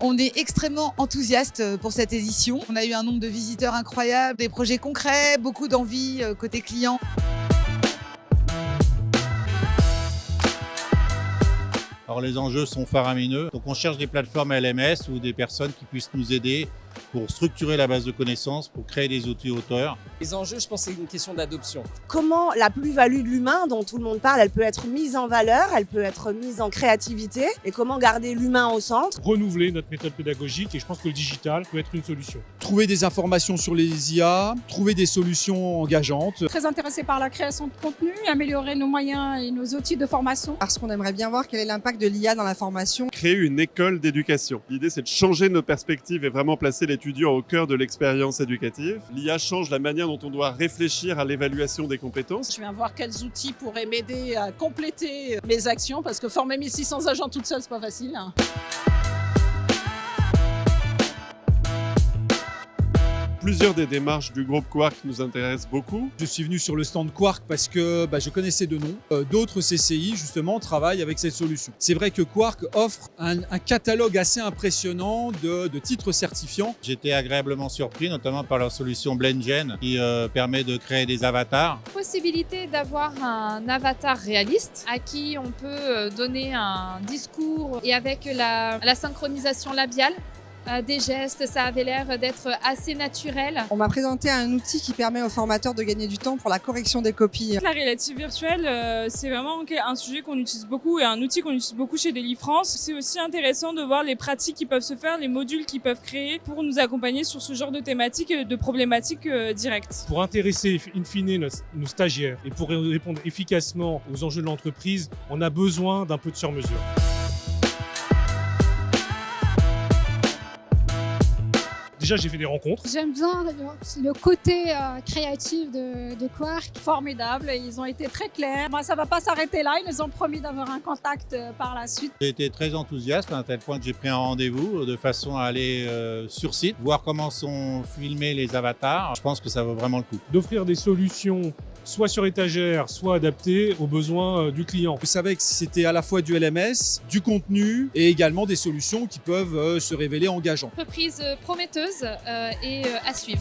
On est extrêmement enthousiaste pour cette édition. On a eu un nombre de visiteurs incroyable, des projets concrets, beaucoup d'envie côté client. Alors les enjeux sont faramineux, donc on cherche des plateformes LMS ou des personnes qui puissent nous aider pour structurer la base de connaissances, pour créer des outils auteurs. Les enjeux, je pense que c'est une question d'adoption. Comment la plus-value de l'humain dont tout le monde parle, elle peut être mise en valeur, elle peut être mise en créativité, et comment garder l'humain au centre. Renouveler notre méthode pédagogique, et je pense que le digital peut être une solution. Trouver des informations sur les IA, trouver des solutions engageantes. Très intéressé par la création de contenu, améliorer nos moyens et nos outils de formation. Parce qu'on aimerait bien voir quel est l'impact de l'IA dans la formation. Créer une école d'éducation. L'idée, c'est de changer nos perspectives et vraiment placer l'étudiant au cœur de l'expérience éducative. L'IA change la manière dont on doit réfléchir à l'évaluation des compétences. Je viens voir quels outils pourraient m'aider à compléter mes actions parce que former 1600 agents toute seule, c'est pas facile. Plusieurs des démarches du groupe Quark nous intéressent beaucoup. Je suis venu sur le stand Quark parce que je connaissais de nom. D'autres CCI, justement, travaillent avec cette solution. C'est vrai que Quark offre un catalogue assez impressionnant de titres certifiants. J'étais agréablement surpris, notamment par leur solution BlendGen qui permet de créer des avatars. Possibilité d'avoir un avatar réaliste à qui on peut donner un discours et avec la synchronisation labiale. Des gestes, ça avait l'air d'être assez naturel. On m'a présenté un outil qui permet aux formateurs de gagner du temps pour la correction des copies. La réalité virtuelle, c'est vraiment un sujet qu'on utilise beaucoup et un outil qu'on utilise beaucoup chez DailyFrance. C'est aussi intéressant de voir les pratiques qui peuvent se faire, les modules qu'ils peuvent créer pour nous accompagner sur ce genre de thématiques et de problématiques directes. Pour intéresser in fine nos stagiaires et pour répondre efficacement aux enjeux de l'entreprise, on a besoin d'un peu de sur-mesure. Déjà, j'ai fait des rencontres. J'aime bien le côté créatif de Quark. Formidable, ils ont été très clairs. Ça va pas s'arrêter là, ils nous ont promis d'avoir un contact par la suite. J'ai été très enthousiaste à un tel point que j'ai pris un rendez-vous de façon à aller sur site, voir comment sont filmés les avatars. Je pense que ça vaut vraiment le coup. D'offrir des solutions soit sur étagère, soit adaptées aux besoins du client. Vous savez que c'était à la fois du LMS, du contenu et également des solutions qui peuvent se révéler engageantes. Entreprise prometteuse et à suivre.